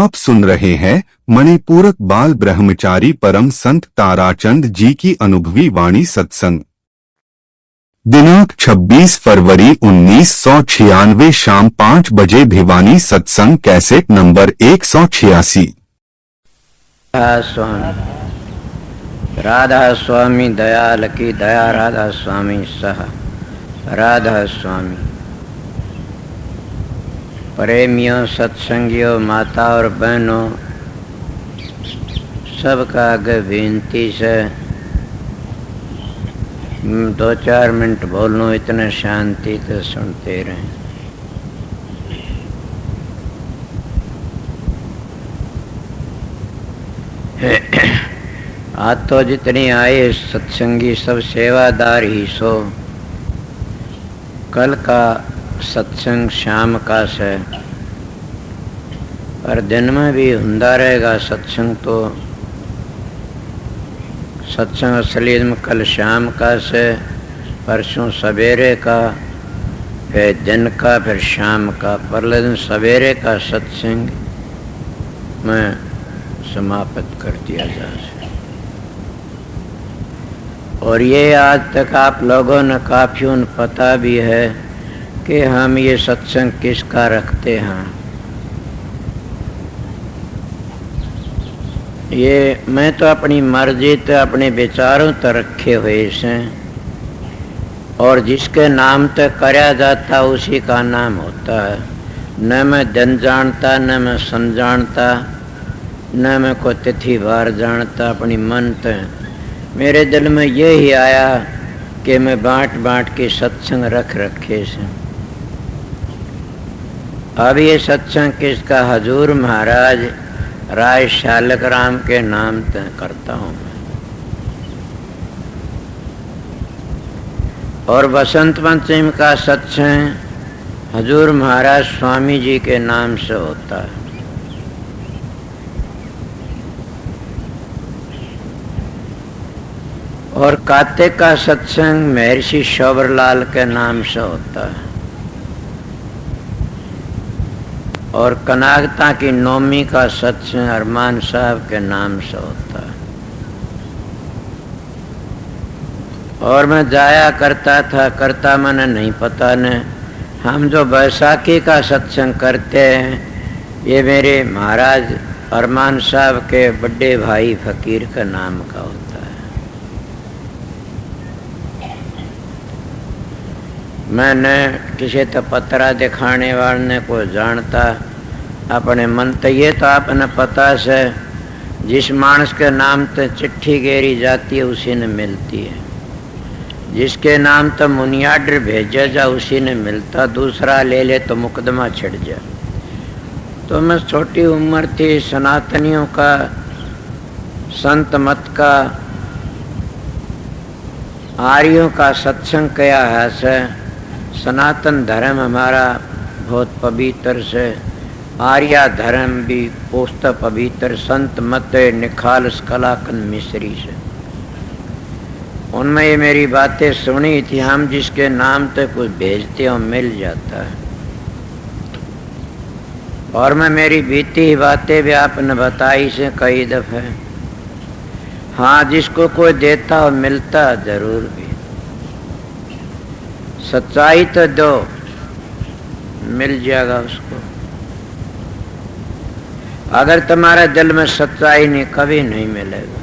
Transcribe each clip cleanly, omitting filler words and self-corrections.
आप सुन रहे हैं मणिपूरक बाल ब्रह्मचारी परम संत ताराचंद जी की अनुभवी वाणी सत्संग। दिनांक 26 फरवरी 1996 शाम 5 बजे भिवानी। सत्संग कैसेट नंबर 186। राधा स्वामी दयाल की दया, राधा स्वामी सह राधा स्वामी। प्रेमियों, सत्संगियों, माता और बहनों, सबका आगे विनती से 2-4 मिनट बोलूं, इतने शांति तो सुनते रहें। आज तो जितनी आए सत्संगी सब सेवादार ही सो। कल का सत्संग शाम का से, पर दिन में भी हुंदा रहेगा सत्संग। तो सत्संग असली में कल शाम का से, परसों सवेरे का, फिर दिन का, फिर शाम का। परले दिन सवेरे का सत्संग में समाप्त कर दिया जाए। और ये आज तक आप लोगों ने काफी उन पता भी है कि हम ये सत्संग किसका रखते हैं। ये मैं तो अपनी मर्जी तो अपने विचारों तो रखे हुए से, और जिसके नाम तो कराया जाता उसी का नाम होता है। न मैं दिन जानता, न मैं सन जानता, न मैं कोई तिथि वार जानता। अपनी मन तो मेरे दिल में ये ही आया कि मैं बांट बांट के सत्संग रख रखे से। अब ये सत्संग किसका? हजूर महाराज राय शालक राम के नाम करता हूँ। और बसंत पंचमी का सत्संग हजूर महाराज स्वामी जी के नाम से होता है। और कार्तिक का सत्संग महर्षि शोभरलाल के नाम से होता है। और कनागता की नौमी का सत्संग अरमान साहब के नाम से होता है। और मैं जाया करता था, करता मैंने नहीं पता न। हम जो बैसाखी का सत्संग करते हैं, ये मेरे महाराज अरमान साहब के बड़े भाई फकीर का नाम का होता है। मैंने किसी तो पत्रा दिखाने वाले ने को जानता अपने मन तो ये तो आपने पता से, जिस मानस के नाम तो चिट्ठी गेरी जाती है उसी ने मिलती है। जिसके नाम तो मुनियाडर भेजा जा उसी ने मिलता, दूसरा ले ले तो मुकदमा छिड़ जा। तो मैं छोटी उम्र थी, सनातनियों का संत मत का आर्यों का सत्संग किया है से। सनातन धर्म हमारा बहुत पवित्र से, आर्या धर्म भी पोस्त पवित्र। संत मत निखालस कलाकन मिश्री से, उनमें ये मेरी बातें सुनी थी। हम जिसके नाम तक कुछ भेजते हो मिल जाता है। और मैं मेरी बीती ही बातें भी आपने बताई से कई दफे। हाँ, जिसको कोई देता हो मिलता जरूर भी। सच्चाई तो दो, मिल जाएगा उसको। अगर तुम्हारे दिल में सच्चाई नहीं, कभी नहीं मिलेगा।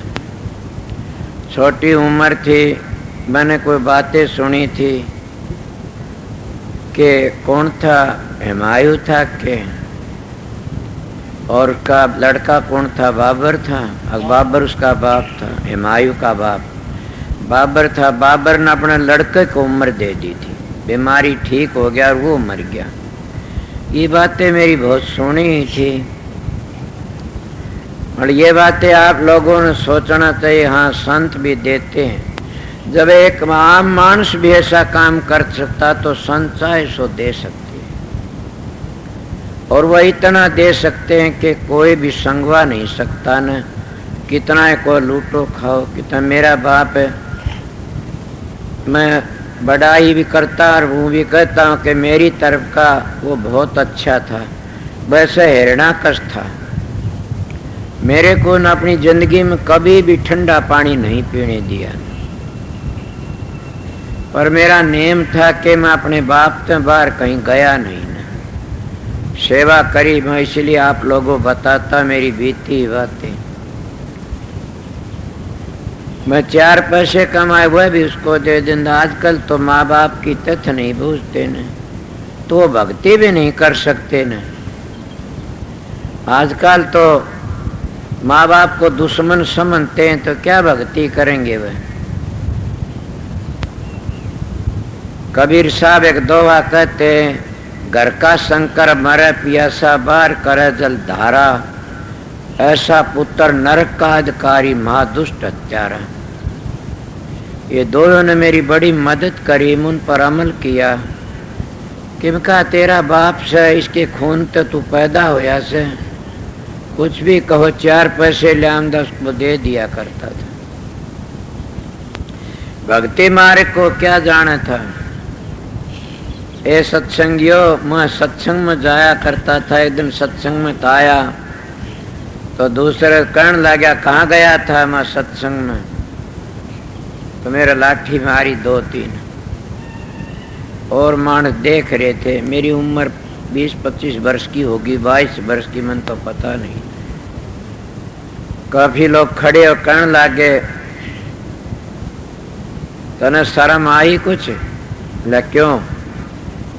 छोटी उम्र थी, मैंने कोई बातें सुनी थी कि कौन था, हुमायूं था के, और का लड़का कौन था, बाबर था। बाबर उसका बाप था, हुमायूं का बाप बाबर था। बाबर ने अपने लड़के को उम्र दे दी थी, बीमारी ठीक हो गया और वो मर गया। ये बातें मेरी बहुत सुनी थी। और ये बातें आप लोगों ने सोचना चाहिए। हाँ, संत भी देते हैं। जब एक आम मानुष भी ऐसा काम कर सकता तो संत चाहे सो दे सकते हैं। और वह इतना दे सकते हैं कि कोई भी संगवा नहीं सकता न। कितना है को लूटो खाओ। कितना मेरा बाप है, मैं बड़ाई भी करता और वो भी कहता हूँ कि मेरी तरफ का वो बहुत अच्छा था। वैसे हिरणाकश था, मेरे को न अपनी जिंदगी में कभी भी ठंडा पानी नहीं पीने दिया, पर मेरा नेम था कि मैं अपने बाप से बाहर कहीं गया नहीं ना। सेवा करी मैं, इसलिए आप लोगों बताता मेरी बीती बातें। मैं 4 पैसे कमाए हुए भी उसको दे देंदा। आजकल तो माँ बाप की तथ्य नहीं बूझते न, तो भक्ति भी नहीं कर सकते न। आजकल तो माँ बाप को दुश्मन समझते हैं तो क्या भक्ति करेंगे वह। कबीर साहब एक दोहा कहते हैं, घर का शंकर मरे पियासा बाहर करे जल धारा, ऐसा पुत्र नरक का अधिकारी महादुष्ट हत्यारा। ये दोनों ने मेरी बड़ी मदद करी, उन पर अमल किया कि कहा तेरा बाप से, इसके खून तो तू पैदा होया से, कुछ भी कहो 4 पैसे ले आमदा उसको दे दिया करता था। भक्ति मार्ग को क्या जाना था। ए सत्संगियों, मैं सत्संग में जाया करता था। एक दिन सत्संग में आया तो दूसरे कहने लगा कहाँ गया था। मैं सत्संग में, तो मेरा लाठी मारी 2-3 और मानस देख रहे थे। मेरी उम्र 20-25 वर्ष की होगी, 22 वर्ष की, मन तो पता नहीं। काफी लोग खड़े और कहने लगे तने शर्म आई कुछ? ले क्यों?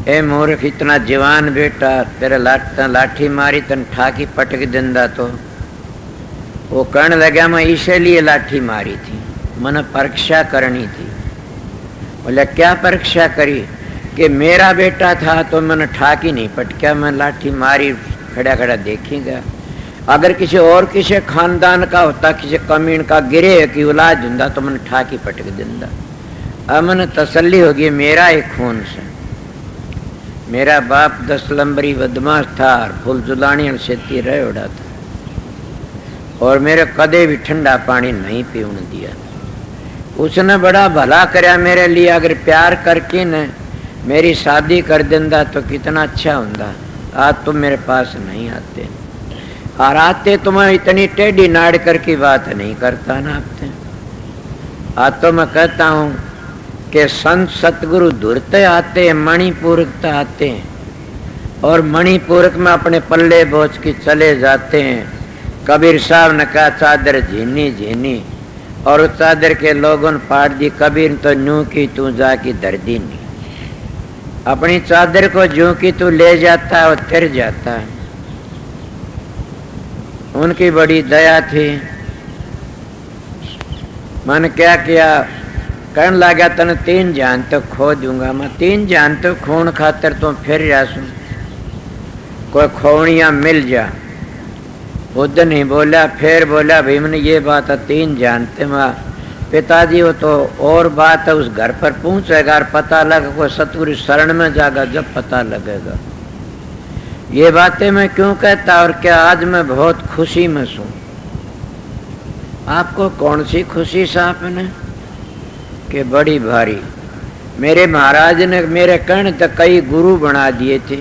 ए मूर्ख, इतना जवान बेटा, तेरे लाठी मारी तन ठाकी पटक देंदा तो। वो कहने लगा मैं इसीलिए लाठी मारी थी, मैंने परीक्षा करनी थी। बोले क्या परीक्षा करी? कि मेरा बेटा था तो मैंने ठाकी नहीं पटका, मैं लाठी मारी खड़ा खड़ा देखीगा। अगर किसी और किसी खानदान का होता, किसी कमीन का गिरे की औलाद होता तो मैंने ठाकी पटक देंदा। अब मैंने तसल्ली होगी मेरा एक खून से। मेरा बाप 10 लंबरी बदमाश था, फुल जुलानी और खेती रह उड़ा था, और मेरे कदे भी ठंडा पानी नहीं पीने दिया। उसने बड़ा भला कराया मेरे लिए। अगर प्यार करके न मेरी शादी कर देंदा तो कितना अच्छा होता। आज तुम मेरे पास नहीं आते, और आते तो मैं इतनी टेढ़ी नाड़ कर की बात नहीं करता ना आपसे। आज तो मैं कहता हूँ कि संत सतगुरु धुरते आते हैं, मणिपूरक आते हैं, और मणिपूरक में अपने पल्ले बोझ के चले जाते हैं। कबीर साहब ने कहा चादर झीनी झीनी, और उस चादर के लोगों ने फाड़ दी। कबीर तो न्यू की तू जाके दर्दी नहीं, अपनी चादर को जो की तू ले जाता है और तिर जाता है। उनकी बड़ी दया थी। मैंने क्या किया, कहने लगा तने 3 जान तो खो दूंगा। मैं 3 जान तो खून खातर तो फिर जासू, कोई खोवनिया मिल जा। बुद्ध नहीं बोला, फिर बोला भीम ने ये बात है 3 जानते। मैं पिताजी वो तो और बात है, उस घर पर पहुंचेगा और पता लगा, कोई सतगुरु शरण में जाएगा जब पता लगेगा। ये बातें मैं क्यों कहता और क्या आज मैं बहुत खुशी में हूं। आपको कौन सी खुशी साहब ने कि बड़ी भारी। मेरे महाराज ने मेरे कहने तक कई गुरु बना दिए थे,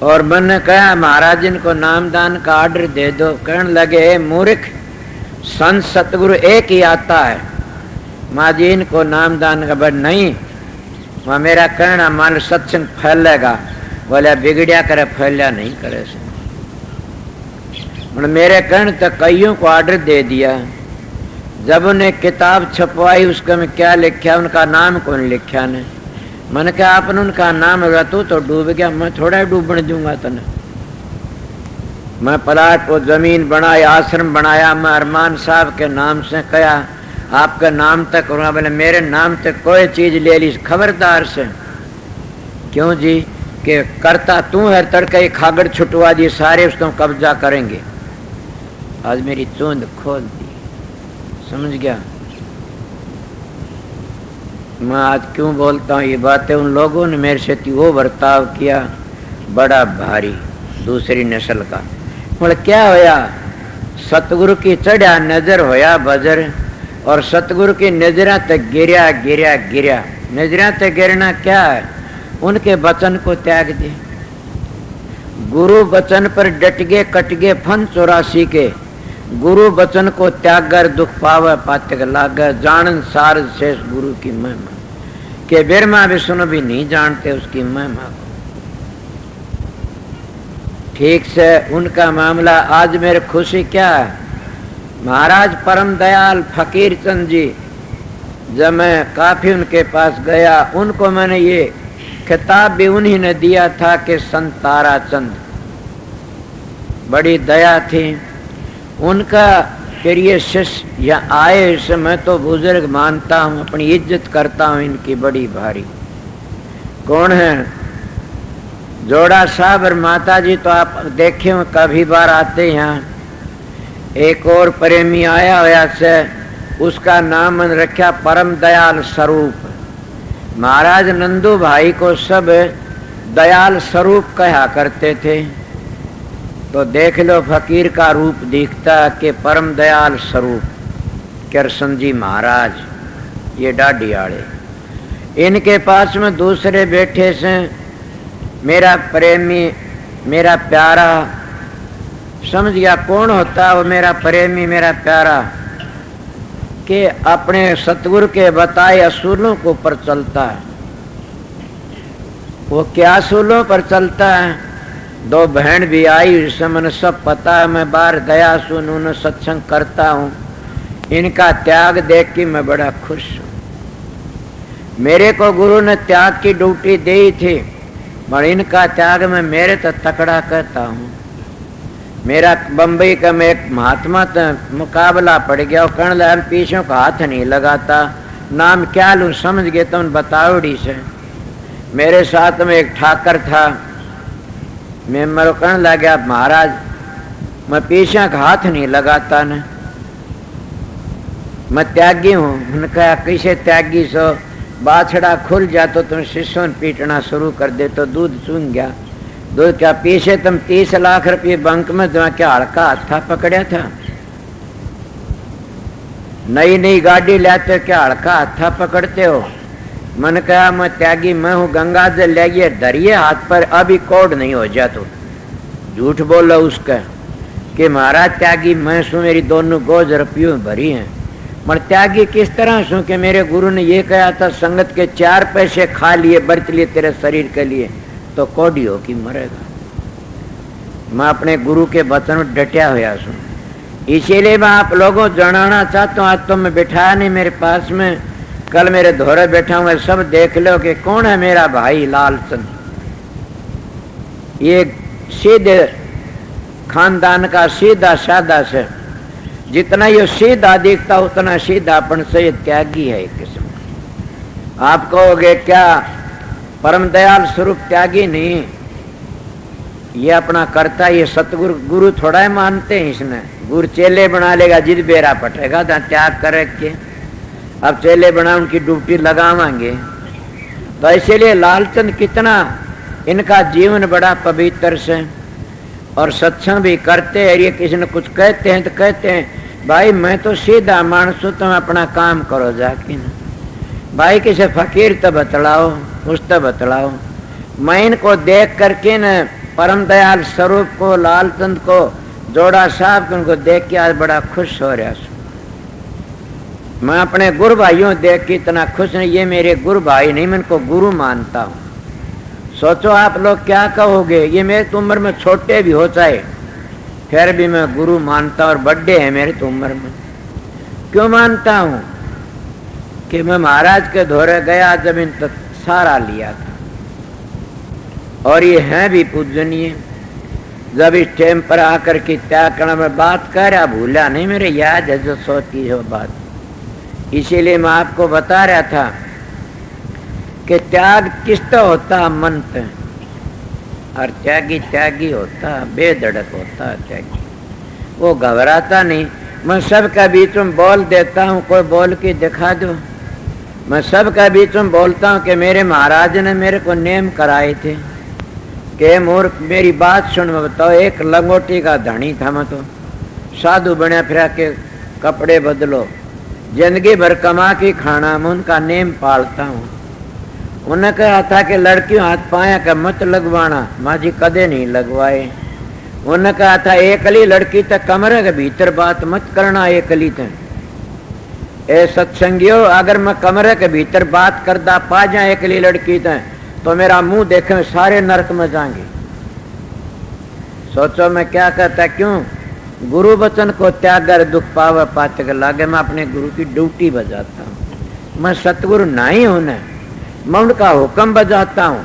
और मैंने कहा महाराज इनको नामदान का ऑर्डर दे दो। कहने लगे मूर्ख, संत सतगुरु एक ही आता है, माँ जी इनको नामदान का बड़ नहीं। वहाँ मेरा कहना मान सत्संग फैलेगा। बोले बिगड़िया करे, फैलिया नहीं करे। मेरे कहने तक कईयों को ऑर्डर दे दिया। जब उन्हें किताब छपवाई उसका में क्या लिखा, उनका नाम कौन लिखा ने। मैंने कहा आपने उनका नाम होगा तो डूब गया, मैं थोड़ा डूबने दूंगा तने। मैं प्लाट को जमीन बनाई, आश्रम बनाया। मैं अरमान साहब के नाम से कहा आपका नाम तक करूँगा। बोले मेरे नाम तक कोई चीज ले ली खबरदार से। क्यों जी? कि करता तू है, तड़के खागड़ छुटवा दिए सारे, उसको कब्जा करेंगे। आज मेरी चूंद खोल दी, समझ गया मैं आज क्यों बोलता हूँ ये बातें। उन लोगों ने मेरे से वो बर्ताव किया बड़ा भारी, दूसरी नस्ल का। बोले क्या होया? सतगुरु की चढ़ा नजर होया बजर, और सतगुरु की नजरा तक गिरा गिरा गिरा। नजरा तक गिरना क्या है? उनके वचन को त्याग दे। गुरु वचन पर डट गए कट गए फन 84 के। गुरु वचन को त्यागर दुख पावे पातक लागे। जानन सार शेष गुरु की महिमा के ब्रह्मा विष्णु भी नहीं जानते उसकी महिमा को। ठीक से उनका मामला आज मेरे खुशी क्या है। महाराज परम दयाल फकीर चंद जी, जब मैं काफी उनके पास गया, उनको मैंने ये खिताब भी उन्हीं ने दिया था कि संत ताराचंद, बड़ी दया थी उनका। फिर ये शिष्य यहाँ आए, इसे मैं तो बुजुर्ग मानता हूँ, अपनी इज्जत करता हूँ इनकी बड़ी भारी। कौन है? जोड़ा साहब और माता जी तो आप देखे हो, कभी बार आते यहाँ। एक और प्रेमी आया हुआ से, उसका नाम मैंने रखा परम दयाल स्वरूप। महाराज नंदू भाई को सब दयाल स्वरूप कहा करते थे। तो देख लो फकीर का रूप दिखता कि परम दयाल स्वरूप कृष्ण जी महाराज, ये डाडी आड़े। इनके पास में दूसरे बैठे से मेरा प्रेमी, मेरा प्यारा, समझ गया कौन होता वो मेरा प्रेमी मेरा प्यारा, कि अपने सतगुरु के बताए असूलों को पर चलता है। वो क्या असूलों पर चलता है? दो बहन भी आई, इससे मैंने सब पता है। मैं बाहर गया सुन उन्हें सत्संग करता हूँ, इनका त्याग देख के मैं बड़ा खुश हूँ। मेरे को गुरु ने त्याग की ड्यूटी दी थी, पर इनका त्याग मैं मेरे तो तकड़ा कहता हूँ। मेरा बम्बई का में एक महात्मा मुकाबला पड़ गया, और कहने लगा पीछे का हाथ नहीं लगाता, नाम क्या लूँ समझ गए तो बताओड़ी से। मेरे साथ में एक ठाकर था, मैं मेरे कहने लगा महाराज मैं पीछे का हाथ नहीं लगाता न, मैं त्यागी हूँ। मैंने कहा कैसे त्यागी सो? बाछड़ा खुल जा तो तुम शिष्यों पीटना शुरू कर दे तो दूध चून गया। दूध क्या पीछे तुम 30 लाख रुपये बैंक में जमा क्या हड़का हाथा पकड़ा था? नई नई गाड़ी लाते क्या हड़का हाथा पकड़ते हो? मैंने कहा मैं त्यागी मैं हूँ, गंगा जल ले धरिए हाथ पर, अभी कोड नहीं हो जा। तो झूठ बोला उसका कि महाराज त्यागी मैं सू, मेरी दोनों गोज रुपयों भरी हैं। मैं त्यागी किस तरह सू कि मेरे गुरु ने ये कहा था संगत के 4 पैसे खा लिए बरत लिए तेरे शरीर के लिए तो कोडी हो कि मरेगा। मैं अपने गुरु के वचन में डटा हुआ सू, इसीलिए मैं आप लोगों जनाना चाहता हूँ। आज तो मैं बिठाया नहीं मेरे पास में, कल मेरे धोरे बैठा हुआ सब देख लो कि कौन है मेरा भाई लालचंद। ये सीधे खानदान का सीधा सादा से, जितना ये सीधा दिखता उतना सीधापन से ये त्यागी है एक किस्म का। आप कहोगे क्या परम दयाल स्वरूप त्यागी नहीं, ये अपना करता, ये सतगुरु गुरु थोड़ा ही मानते हैं इसने। गुरु चेले बना लेगा जिद बेरा पटेगा तो त्याग करे के, अब चेले बना उनकी ड्यूटी लगावांगे। तो इसीलिए लालचंद कितना इनका जीवन बड़ा पवित्र से, और सत्संग भी करते हैं। ये किसी ने कुछ कहते हैं तो कहते हैं भाई मैं तो सीधा मानस हूँ, तुम अपना काम करो जाके ना। भाई किसी फकीर तो बतलाओ, उस तो बतलाओ। मैं इनको देख करके न परम दयाल स्वरूप को, लालचंद को, जोड़ा साहब को, उनको देख के आज बड़ा खुश हो रहा हूँ। मैं अपने गुरु भाइयों देख के इतना खुश नहीं, ये मेरे गुरु भाई नहीं, मैं इनको गुरु मानता हूँ। सोचो आप लोग क्या कहोगे, ये मेरी उम्र में छोटे भी हो चाहे, फिर भी मैं गुरु मानता हूँ। और बड़े हैं मेरी तो उम्र में। क्यों मानता हूँ? कि मैं महाराज के धोरे गया जब इन तक सारा लिया था, और ये हैं भी पूजनीय। जब इस टाइम पर आकर के त्याग करना में बात कर रहा, भूला नहीं, मेरे याद है जो सोती है वो बात। इसीलिए मैं आपको बता रहा था कि त्याग किसका होता? मन पे। और त्यागी त्यागी होता, बेधड़क होता त्यागी, वो घबराता नहीं। मैं सबका बीच में बोल देता हूँ, कोई बोल के दिखा दो। मैं सबका बीच में बोलता हूँ कि मेरे महाराज ने मेरे को नेम कराए थे कि मूर्ख मेरी बात सुन। मैं बताओ, एक लंगोटी का धनी था, मैं तो साधु बना फिरा के कपड़े बदलो, जिंदगी भर कमा के खाना, मैं उनका नेम पालता हूँ। उन्हें कहा था कि लड़कियों हाथ पाया का मत लगवाना, माँ जी कदे नहीं लगवाए। उन्हें कहा था एकली लड़की तक कमरे के भीतर बात मत करना, एकली तक। ए सत्संगियों, अगर मैं कमरे के भीतर बात करता पा जाए एकली लड़की तक, तो मेरा मुंह देखे सारे नरक में जाएंगे। सोचो मैं क्या कहता, क्यों गुरु वचन को त्याग कर दुख पावे पातक लागे। मैं अपने गुरु की ड्यूटी बजाता हूँ, मैं सतगुरु नहीं हूं, मैं उनका हुक्म बजाता हूँ।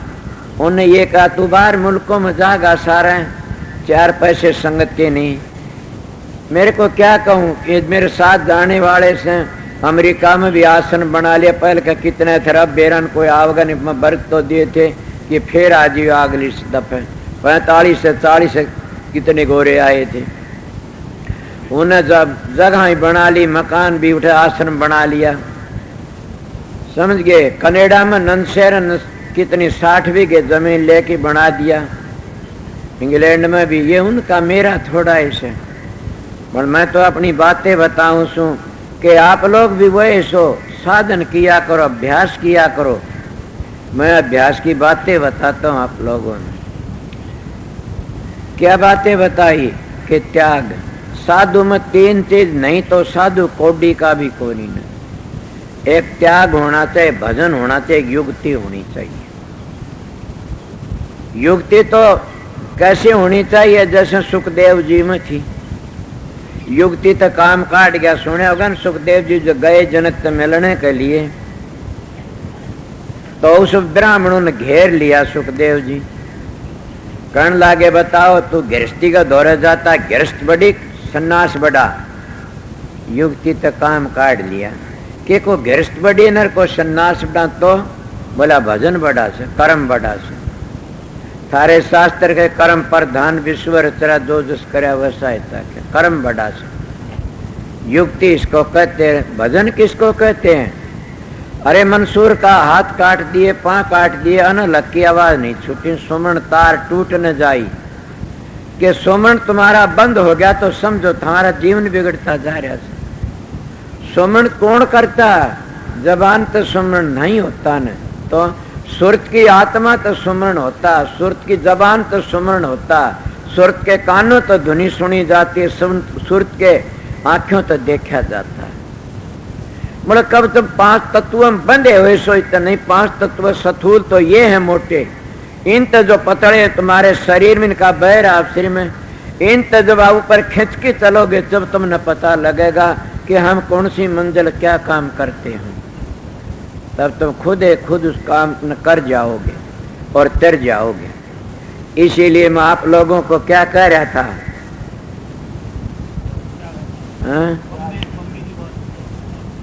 उन्हें ये कहा तू बाहर मुल्कों में जागा, सारे 4 पैसे संगत के नहीं। मेरे को क्या कहूँ, ये मेरे साथ जाने वाले से अमेरिका में भी आसन बना लिया। पहले का कितने थे, अब बेरन कोई आवगा नहीं, मैं बर्क तो दिए थे कि फिर आज ही अगली दफे 45 से 40 कितने गोरे आए थे। उन्हें जब जगह ही बना ली, मकान भी उठे, आश्रम बना लिया, समझ गए। कनाडा में नंदशहर कितनी 60 बीघे जमीन लेके बना दिया। इंग्लैंड में भी ये उनका, मेरा थोड़ा ऐसे। पर मैं तो अपनी बातें बताऊं सू कि आप लोग भी वही सो साधन किया करो, अभ्यास किया करो। मैं अभ्यास की बातें बताता हूं आप लोगों ने। क्या बातें बताई कि त्याग, साधु में 3 चीज नहीं तो साधु कोडी का भी कोई नहीं। एक त्याग होना चाहिए, भजन होना चाहिए, युक्ति होनी चाहिए। युक्ति तो कैसे होनी चाहिए, जैसे सुखदेव जी में थी। युक्ति तो काम काट गया, सुने होगा ना, सुखदेव जी जो गए जनक से मिलने के लिए, तो उस ब्राह्मणों ने घेर लिया सुखदेव जी। कहने लागे बताओ तू गृहस्थी का दौरे जाता, गृहस्थ बड़ी सन्यास बड़ा। युक्ति तो काम काट लिया कि को गृहस्थ बड़ी नर को सन्यास बड़ा, तो बोला भजन बड़ा से, कर्म बड़ा से। थारे शास्त्र के कर्म प्रधान विश्व रचरा, जो जस करे वैसा है, कर्म बड़ा से। युक्ति इसको कहते हैं, भजन किसको कहते हैं। अरे मंसूर का हाथ काट दिए, पांव काट दिए, अनलग की आवाज नहीं छूटी, सुमन तार टूट न जाई। कि सुमन तुम्हारा बंद हो गया तो समझो तुम्हारा जीवन बिगड़ता जा रहा है। सुमन कौन करता, जबान तो सुमन नहीं होता न, तो सुरत की आत्मा तो सुमरण होता, सुरत की जबान तो सुमरण होता, सुरत के कानों तो ध्वनि सुनी जाती है, सुरत के आंखों तो देखा जाता है। बोले कब तुम 5 तत्वों में बंधे हुए सो इतना नहीं। 5 तत्व स्थूल तो ये है मोटे, इन तो जो पतड़े तुम्हारे शरीर में, इनका बैर आप शरीर में, इन तो जब आप ऊपर खींच के चलोगे जब तुमने पता लगेगा कि हम कौन सी मंजिल क्या काम करते हैं, तब तुम खुद उस काम कर जाओगे और तर जाओगे। इसीलिए मैं आप लोगों को क्या कह रहा था,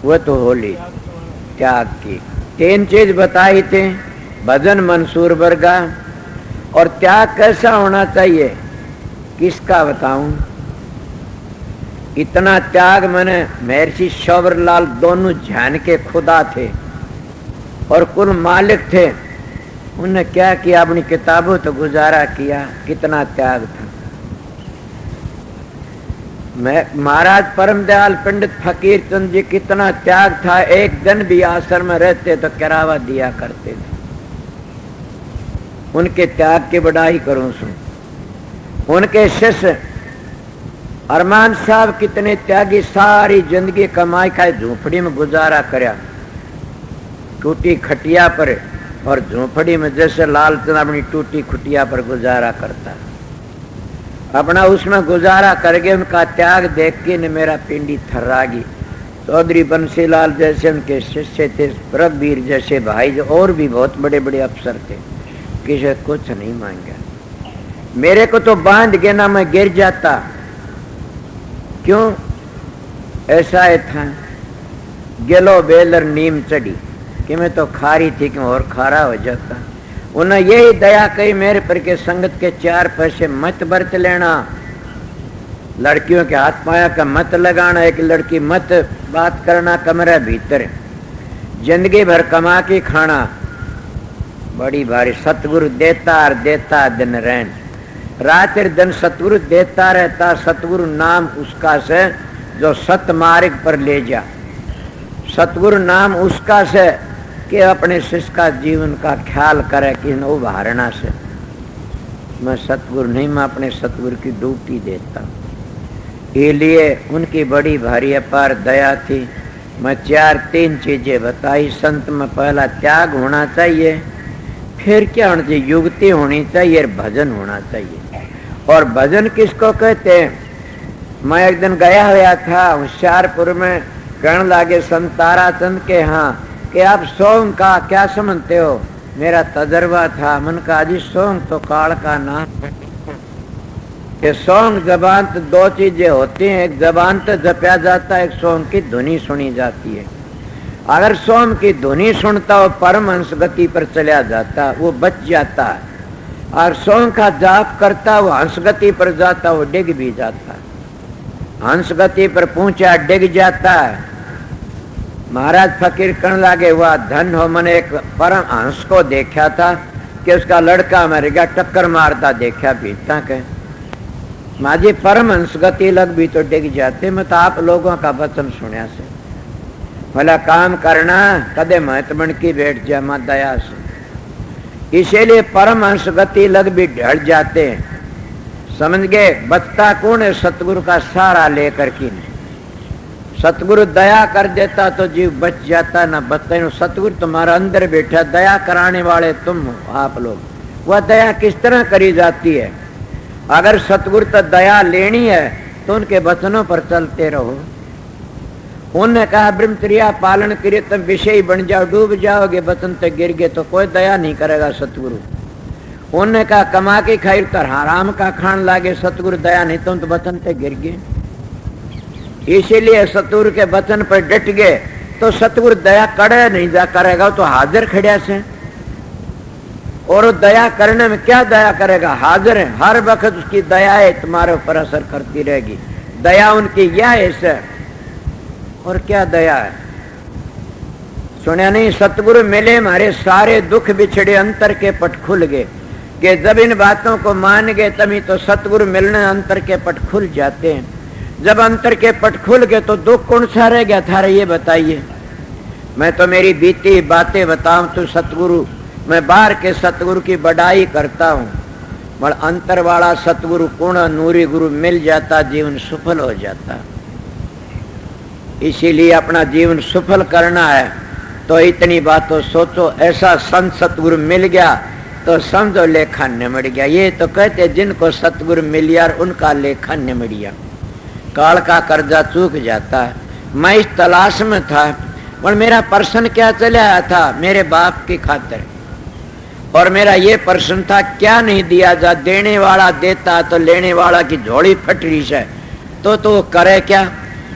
वो तो होली त्याग की 3 चीज बताई थी, भजन मंसूर वर्गा। और त्याग कैसा होना चाहिए, किसका बताऊं। इतना त्याग मैंने, महर्षि शौवरलाल दोनों जान के खुदा थे और कुल मालिक थे। उन्होंने क्या किया, अपनी किताबों तो गुजारा किया, कितना त्याग था। महाराज परमदयाल पंडित फकीर चंद जी, कितना त्याग था। एक दिन भी आश्रम में रहते तो किरावा दिया करते थे। उनके त्याग की बड़ाई करूं सुन। उनके शिष्य अरमान साहब कितने त्यागी, सारी जिंदगी कमाई खाए झोपड़ी में गुजारा करया, टूटी खटिया पर, और झोपड़ी में जैसे लालचंद अपनी टूटी खुटिया पर गुजारा करता, अपना उसमें गुजारा करके उनका त्याग देख के न मेरा पिंडी थर्रा गई। चौधरी बंसीलाल जैसे उनके शिष्य थे, प्रभवीर जैसे भाई, और भी बहुत बड़े बड़े अफसर थे, किसी कुछ नहीं मांगा। मेरे को तो बांध के ना मैं गिर जाता। क्यों ऐसा है था, गेलो बेलर नीम चढ़ी कि मैं तो खारी थी कि और खारा हो जाता। उन्हें यही दया कही मेरे पर के संगत के 4 पैसे मत बरत लेना, लड़कियों के हाथ पाया का मत लगाना, एक लड़की मत बात करना कमरे भीतर, जिंदगी भर कमा के खाना। बड़ी भारी सतगुरु देता और देता दिन रहन, रात दिन सतगुरु देता रहता। सतगुरु नाम उसका से जो सत मार्ग पर ले जा, सतगुरु नाम उसका से कि अपने शिष्य का जीवन का ख्याल करे कि न उभारना से। मैं सतगुरु नहीं, मैं अपने सतगुरु की ड्यूटी देता। इसलिए उनकी बड़ी भारी अपार दया थी। मैं 4-3 चीजें बताई। संत में पहला त्याग होना चाहिए, फिर क्या होना चाहिए, युक्ति होनी चाहिए, भजन होना चाहिए। और भजन किसको कहते हैं? मैं एक दिन गया हुआ था होशियारपुर में, कहने लगे संत ताराचंद के यहाँ कि आप सोंग का क्या समझते हो? मेरा तजर्बा था। मन का जी सोंग तो काल का नाम कि सोंग जबान तो 2 चीजें होती हैं, एक जबान तो जपया जाता है, एक सोंग की धुनी सुनी जाती है। अगर सोम की धुनी सुनता हो परमहंस गति पर चला जाता, वो बच जाता है। और सोम का जाप करता, वो हंस गति पर जाता, वो डिग भी जाता है। हंस गति पर पहुंचा, डिग जाता है। महाराज फकीर कहने लगे, वह धन हो, मैंने एक परम हंस को देखा था कि उसका लड़का मर गया, टक्कर मारता देखा बीता के। माजी परमहंस गति लग भी तो डिग जाते। मैं तो आप लोगों का वचन सुनिया से भला काम करना, कदे महत बन की बैठ जा मां दया से। इसीलिए परमहंस गति लग भी ढल जाते हैं। समझ गए? बचता कौन है? सतगुरु का सहारा लेकर की नहीं। सतगुरु दया कर देता तो जीव बच जाता, ना बचता। सतगुरु तुम्हारा अंदर बैठा, दया कराने वाले तुम हो, आप लोग। वह दया किस तरह करी जाती है? अगर सतगुरु तो दया लेनी है तो उनके वचनों पर चलते रहो। उन्होंने कहा ब्रह्मचर्या पालन करे तुम विषय बन जाओ, डूब जाओगे, वचन तो गिर गए तो कोई दया नहीं करेगा सतगुरु। उन्होंने कहा कमा के खाई तो हराम का खान लागे, सतगुरु दया नहीं तो वचन तो गिर गए। इसीलिए सतगुरु के वचन पर डट गए तो सतगुरु दया करे नहीं जा करेगा, तो हाजिर खड़िया से। और दया करने में क्या दया करेगा? हाजिर है, हर वक्त उसकी दया है तुम्हारे ऊपर असर करती रहेगी। दया उनकी यह है। और क्या दया है? सुना नहीं? सतगुरु मिले, हमारे सारे दुख बिछड़े, अंतर के पट खुल गए। कि जब इन बातों को मान गए तभी तो सतगुरु मिलने अंतर के पट खुल जाते हैं। जब अंतर के पट खुल गए तो दुख कौन सा रह गया था? ये बताइए। मैं तो मेरी बीती बातें बताऊं तो सतगुरु, मैं बाहर के सतगुरु की बड़ाई करता हूँ, पर अंतर वाला सतगुरु पूर्ण नूरी गुरु मिल जाता, जीवन सफल हो जाता। इसीलिए अपना जीवन सफल करना है तो इतनी बातों सोचो। ऐसा संत सतगुरु मिल गया तो समझो लेखा निमड़ गया। ये तो कहते जिनको सतगुरु मिल गया उनका लेखा निमड़ गया, काल का कर्जा चूक जाता है। मैं इस तलाश में था, और मेरा प्रश्न क्या चला आया था? मेरे बाप की खातिर। और मेरा ये प्रश्न था क्या नहीं दिया जा? देने वाला देता तो लेने वाला की झोली फट रही है, तो करे क्या?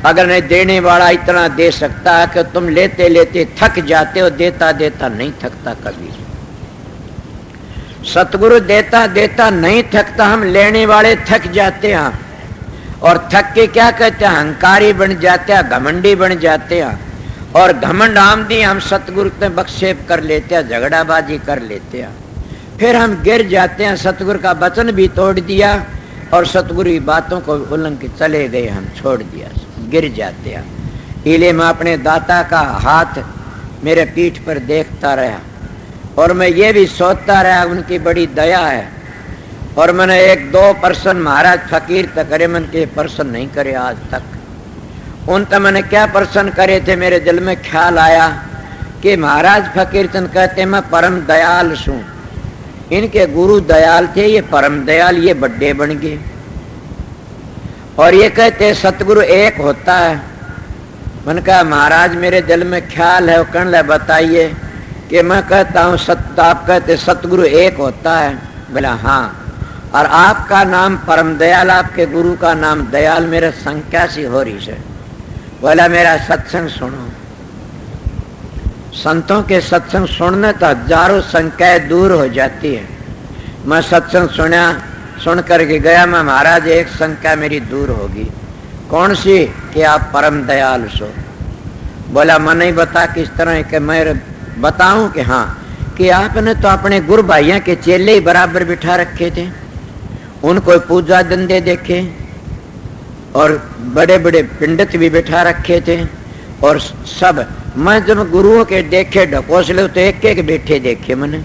अगर नहीं देने वाला इतना दे सकता है कि तुम लेते लेते थक जाते हो, देता देता नहीं थकता कभी। सतगुरु देता देता नहीं थकता, हम लेने वाले थक जाते हैं। और थक के क्या कहते हैं? अहंकारी बन जाते हैं, घमंडी बन जाते हैं। और घमंड आमदी हम सतगुरु से बख्शेप कर लेते हैं, झगड़ाबाजी कर लेते हैं, फिर हम गिर जाते हैं। सतगुरु का वचन भी तोड़ दिया और सतगुरु की बातों को उल्लंघन के चले गए, हम छोड़ दिया, गिर जाते हैं। इसलिए मैं अपने दाता का हाथ मेरे पीठ पर देखता रहा और मैं ये भी सोचता रहा उनकी बड़ी दया है। और मैंने 1-2 प्रश्न महाराज फकीर तक करे, मन के प्रश्न नहीं करे आज तक। उन तक मैंने क्या प्रश्न करे थे? मेरे दिल में ख्याल आया कि महाराज फकीर चंद कहते मैं परम दयाल हूँ। इनके गुरु दयाल थे, ये परम दयाल, ये बड़े बन गए। और ये कहते सतगुरु एक होता है। मैंने कहा महाराज मेरे दिल में ख्याल है, वो कहने लगे बताइए। कि मैं कहता हूँ आप कहते सतगुरु एक होता है। बोला हाँ। और आपका नाम परम दयाल, आपके गुरु का नाम दयाल, मेरे संख्या सी हो रही है। बोला मेरा सत्संग सुनो। संतों के सत्संग सुनने तो हजारों संख्याएं दूर हो जाती है। मैं सत्संग सुन करके गया, मैं महाराज एक संख्या मेरी दूर होगी। कौन सी? कि आप परम दयाल सो। बोला मैं नहीं बता किस तरह के मैं बताऊं? कि हाँ, कि आपने तो अपने गुरु भाइयों के चेले ही बराबर बिठा रखे थे, उनको पूजा धंधे देखे और बड़े बड़े पंडित भी बिठा रखे थे और सब मैं जब गुरुओं के देखे ढकोसले तो एक एक बैठे देखे मैंने,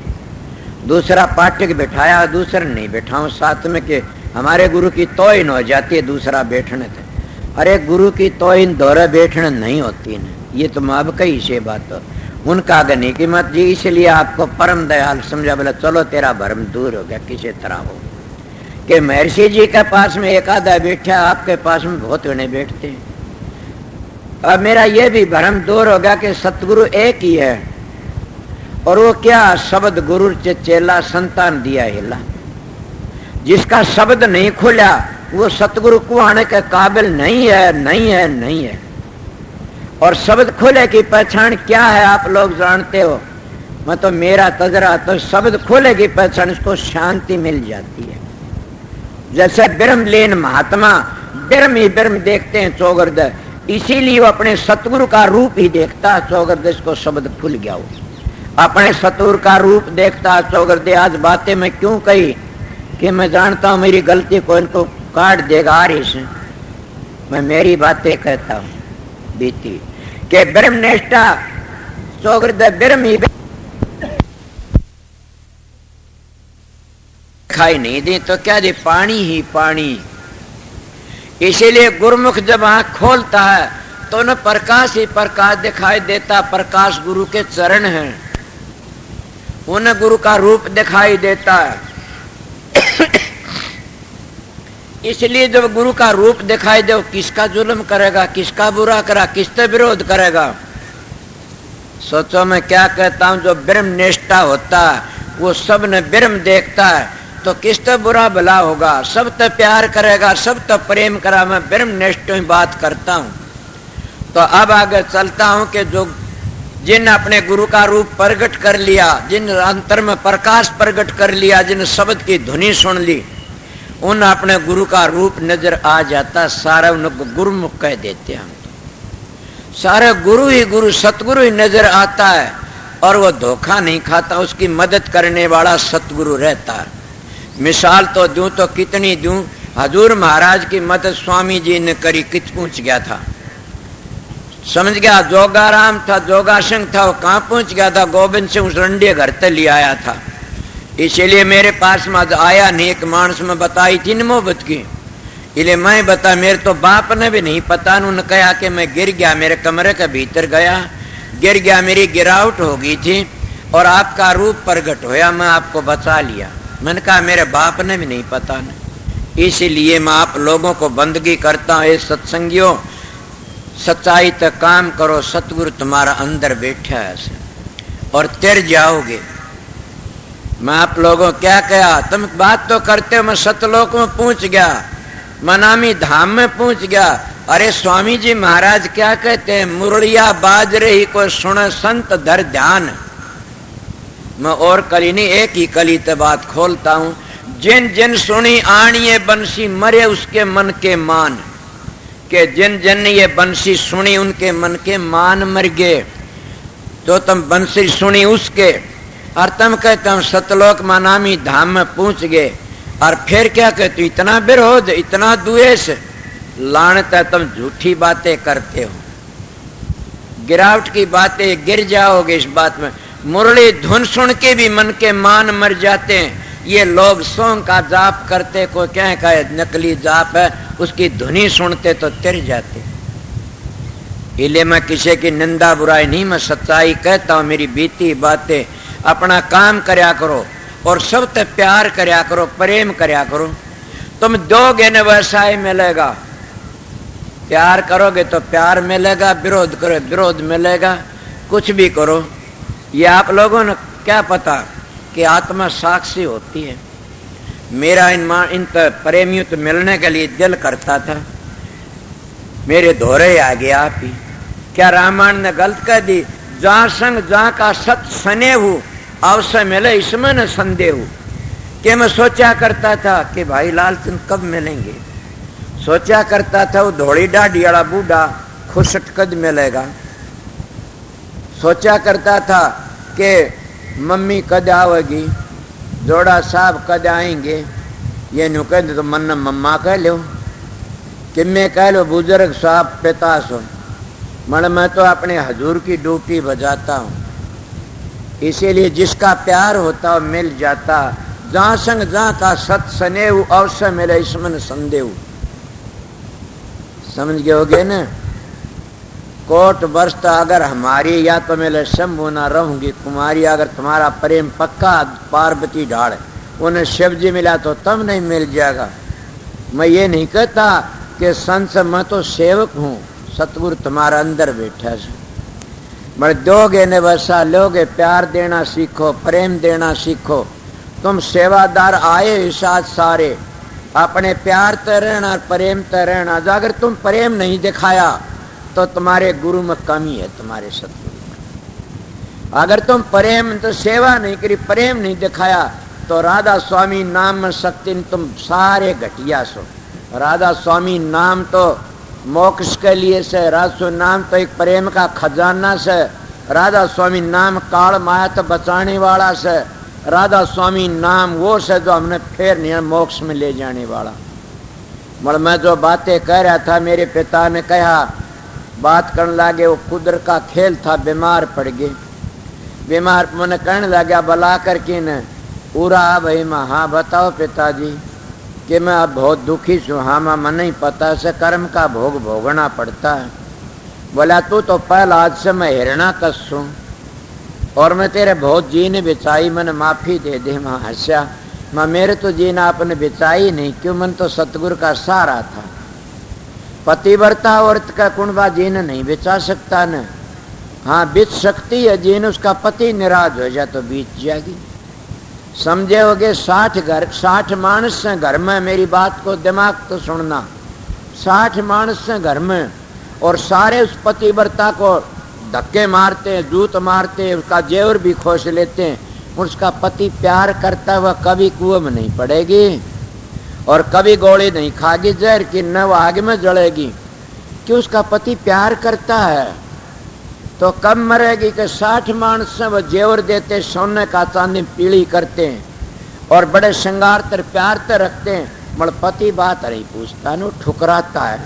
दूसरा पाठक बैठाया, दूसरा नहीं बैठाऊं साथ में, कि हमारे गुरु की तोहिन हो जाती है दूसरा बैठने थे। अरे गुरु की तोहिन दोहरे बैठने नहीं होती न, ये तो अब कही से बात हो उनका आगे नहीं कि मत जी, इसलिए आपको परम दयाल समझा, बोला चलो तेरा भरम दूर हो गया किसी तरह हो। कि महर्षि जी के पास में एक आधा बैठा, आपके पास में बहुत जने बैठते हैं। अब मेरा ये भी भ्रम दूर हो गया कि सतगुरु एक ही है, और वो क्या शब्द गुरु से चेला संतान दिया हिला। जिसका शब्द नहीं खुला वो सतगुरु को आने के काबिल नहीं है, नहीं है, नहीं है। और शब्द खुले की पहचान क्या है आप लोग जानते हो। मैं तो मेरा तजरा तो शब्द खुले की पहचान, इसको शांति मिल जाती है। जैसे ब्रह्मलीन महात्मा ब्रह्म ही ब्रह्म देखते हैं चौगर्द, इसीलिए वो अपने सतगुरु का रूप ही देखता है चौगर्द, इसको शब्द खुल गया हो। अपने सतगुरु का रूप देखता है चौगर्द। आज बातें मैं क्यों कही कि मैं जानता हूं मेरी गलती को इनको काट देगा आरी से, मैं मेरी बातें कहता हूं बीती के ब्रह्मनिष्ठा चौगर्द ब्रह्म ही दिखाई नहीं दी तो क्या दी, पानी ही पानी। इसीलिए गुरुमुख जब आंख खोलता है तो न प्रकाश ही प्रकाश दिखाई देता। प्रकाश गुरु के चरण हैं, उन्हें गुरु का रूप दिखाई देता है। इसलिए जब गुरु का रूप दिखाई दे, किसका जुल्म करेगा, किसका बुरा करा, किससे विरोध करेगा। सोचो मैं क्या कहता हूं, जो ब्रह्म निष्ठा होता है वो सब ने ब्रह्म देखता है, तो किस तो बुरा भला होगा, सब तो प्यार करेगा, सब तो प्रेम करा। मैं ब्रह्मनिष्ठ ही बात करता हूं। तो अब आगे चलता हूं कि जो जिन अपने गुरु का रूप प्रकट कर लिया, जिन अंतर में प्रकाश प्रकट कर लिया, जिन शब्द की ध्वनि सुन ली, उन अपने गुरु का रूप नजर आ जाता। सारा उनको गुरुमुख कह देते हैं। सारे गुरु ही गुरु सतगुरु ही नजर आता है, और वो धोखा नहीं खाता, उसकी मदद करने वाला सतगुरु रहता है। मिसाल तो दूं तो कितनी दूं। हजूर महाराज की मदद स्वामी जी ने करी, कित पहुंच गया था समझ गया। जोगाराम था, जोगासंग था, वो कहाँ पहुंच गया था, गोविंद सिंह उस रंडे घर तक ले आया था। इसीलिए मेरे पास में आया नहीं, एक मानस में बताई थी न मोहब्बत की, इसलिए मैं बता, मेरे तो बाप ने भी नहीं पता। उन्होंने कहा कि मैं गिर गया, मेरे कमरे के भीतर गया, गिर गया, मेरी गिरावट हो गई थी और आपका रूप प्रकट होया, मैं आपको बचा लिया। मैंने कहा मेरे बाप ने भी नहीं पता न। इसीलिए मैं आप लोगों को बंदगी करता हूँ, सत्संगियों सच्चाई तक काम करो, सतगुरु तुम्हारा अंदर बैठा है और तिर जाओगे। मैं आप लोगों क्या कहा, तुम बात तो करते हो, मैं सतलोक में पहुंच गया, मनामी धाम में पहुंच गया। अरे स्वामी जी महाराज क्या कहते हैं, मुरलिया बाजरे ही को सुने संत धर ध्यान। मैं और कली नहीं, एक ही कली ते बात खोलता हूं। जिन जिन सुनी आणिए बंसी, मरे उसके मन के मान। के जिन जिन ने ये बंसी सुनी उनके मन के मान मर गए। तो तुम बंसी सुनी उसके, और तुम कहते हम सतलोक मनामी धाम में पहुंच गए, और फिर क्या कहते इतना विरोध, इतना द्वेष, लानत है तुम झूठी बातें करते हो, गिरावट की बातें, गिर जाओगे इस बात में। मुरली धुन सुन के भी मन के मान मर जाते हैं। ये लोग सौंग का जाप करते, को क्या कहे नकली जाप है, उसकी धुनी सुनते तो तिर जाते। इसलिए मैं किसी की निंदा बुराई नहीं, मैं सच्चाई कहता हूं। मेरी बीती बातें, अपना काम करया करो और सब तक प्यार करया करो, प्रेम करया करो। तुम दोगे न वैसा ही मिलेगा। प्यार करोगे तो प्यार मिलेगा, विरोध करो विरोध मिलेगा। कुछ भी करो, ये आप लोगों ने क्या पता कि आत्मा साक्षी होती है। मेरा इन प्रेमियों तो मिलने के लिए दिल करता था, मेरे धोरे आ गया आप ही। क्या रामायण ने गलत कह दी, जहां संग जहां का सत सने हूं, अवसर मिले इसमें न संदेह हूं। कि मैं सोचा करता था कि भाई लालचंद कब मिलेंगे, सोचा करता था वो धोड़ी डाढ़ी वाला बूढ़ा खुशट कद मिलेगा, सोचा करता था कि मम्मी कद आवेगी, जोड़ा साहब कद आएंगे। ये नु कह तो मन मम्मा कह लो, कि मैं कह लो बुजुर्ग साहब पिता सो, मैं तो अपने हजूर की ड्यूटी बजाता हूँ, इसीलिए जिसका प्यार होता हो मिल जाता। जहाँ संग जहाँ का सत स्नेह अवश्य मिले इसमन संदेह। समझ गए होगे न। कोट वर्ष अगर हमारी या तो मिले शंभु ना रहूंगी कुमारी, अगर तुम्हारा प्रेम पक्का पार्वती ढाल उन्हें शिव जी मिला तो तब नहीं मिल जाएगा। मैं ये नहीं कहता कि संत मैं तो सेवक हूँ, सतगुरु तुम्हारा अंदर बैठा है। मैं दोगे ने वैसा लोगे, प्यार देना सीखो, प्रेम देना सीखो। तुम सेवादार आए इसाद सारे, अपने प्यार ते रहना प्रेम ते रहना। अगर तुम प्रेम नहीं दिखाया तो तुम्हारे गुरु में कमी है, तुम्हारे सतगुरु में। अगर तुम प्रेम तो सेवा नहीं करी, प्रेम नहीं दिखाया तो राधा स्वामी नाम में शक्ति तुम सारे घटिया सो। राधा स्वामी नाम तो मोक्ष के लिए से, राधा नाम तो एक प्रेम का खजाना से। राधा स्वामी नाम काल माया तो बचाने वाला से। राधा स्वामी नाम वो से जो हमने फिर नहीं मोक्ष में ले जाने वाला। मैं जो बातें कह रहा था, मेरे पिता ने कहा, बात करने लगे, वो कुदरत का खेल था, बीमार पड़ गए। बीमार मैंने कहने लगा बुला करके न पूरा भाई माँ, हाँ बताओ पिताजी कि मैं अब बहुत दुखी हूँ। हाँ माँ मन नहीं पता से कर्म का भोग भोगना पड़ता है। बोला तू तो पहले आज से मैं हिरणा कस हूँ और मैं तेरे बहुत जीने बिचाई, मैंने माफी दे दे। माँ हंसा, माँ मेरे तो जीना आपने बिचाई नहीं, क्यों मन तो सतगुरु का सहारा था। पतिव्रता औरत का कुंडवा जीन नहीं बिचा सकता न। हाँ बीत सकती है जीन, उसका पति निराज हो जाए तो बीत जाएगी। समझे होगे 60 मानस से घर में, मेरी बात को दिमाग तो सुनना, 60 मानस से घर में और सारे उस पतिव्रता को धक्के मारते हैं, जूत मारते हैं, उसका जेवर भी खोस लेते हैं। उसका पति प्यार करता हुआ कभी कुएं में नहीं पड़ेगी और कभी गोली नहीं खागी जहर की, न वो आग में जलेगी। कि उसका पति प्यार करता है तो कब मरेगी कि 60 मानस से वो जेवर देते, सोने का चांदी पीली करते हैं और बड़े श्रृंगार तर प्यार तर रखते हैं। मगर पति बात नहीं पूछता न, ठुकराता है।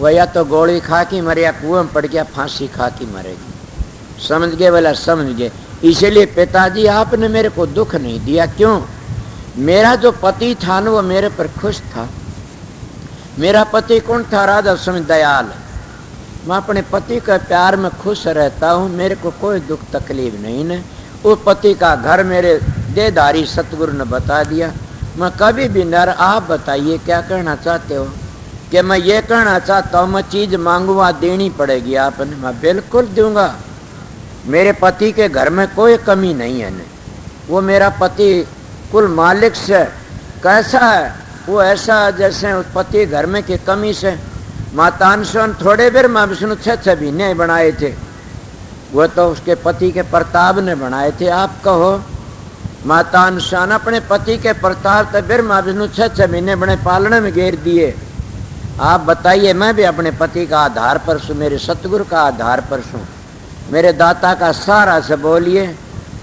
वह या तो गोली खा के मरे या कुएं में पड़ गया, फांसी खा के मरेगी। समझ गए बोला? समझ गए। इसीलिए पिताजी आपने मेरे को दुख नहीं दिया। क्यों? मेरा जो पति था न वो मेरे पर खुश था। मेरा पति कौन था? राधा स्वामी दयाल। मैं अपने पति के प्यार में खुश रहता हूँ, मेरे को कोई दुख तकलीफ नहीं न। वो पति का घर मेरे देदारी सतगुरु ने बता दिया। मैं कभी भी नर, आप बताइए क्या कहना चाहते हो? कि मैं ये कहना चाहता हूँ मैं चीज मांगूंगा देनी पड़ेगी आपने। मैं बिल्कुल दूंगा। मेरे पति के घर में कोई कमी नहीं है न। वो मेरा पति कुल मालिक से कैसा है, वो ऐसा जैसे उस पति घर में की कमी से। माता थोड़े देर माँ विष्णु 6 महीने बनाए थे, वो तो उसके पति के प्रताप ने बनाए थे। आप कहो माता अनुष्ठान अपने पति के प्रताप तक फिर माँ विष्णु 6 महीने बने पालने में घेर दिए। आप बताइए, मैं भी अपने पति का आधार पर हूँ, मेरे सतगुरु का आधार पर हूँ, मेरे दाता का सहारा से बोलिए।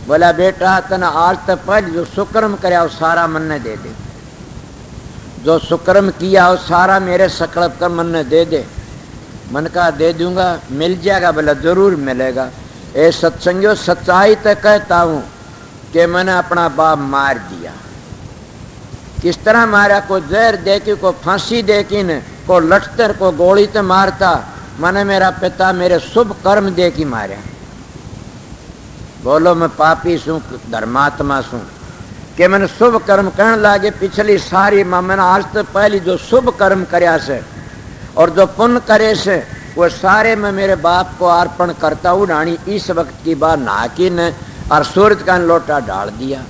बोला बेटा तना आज तक पहले जो सुक्रम कराया वो सारा मन ने दे दे, जो सुक्रम किया वो सारा मेरे सकल्प कर मन ने दे दे। मन का दे दूंगा, मिल जाएगा। बोला जरूर मिलेगा। ए सत्संगियों, सच्चाई तक कहता हूँ कि मैंने अपना बाप मार दिया। किस तरह मारा? को जहर दे के, को फांसी दे के न, को लटतर, को गोली तो मारता। मैंने मेरा पिता मेरे शुभ कर्म दे के मारा। बोलो मैं पापी सू धर्मात्मा सू कि मैंने शुभ कर्म कहने लगे। पिछली सारी मैंने आज तक पहली जो शुभ कर्म करया से और जो पुण्य करे से वो सारे मैं मेरे बाप को अर्पण करता हूँ। रानी इस वक्त की बात नहा की न और सूरज का लोटा डाल दिया।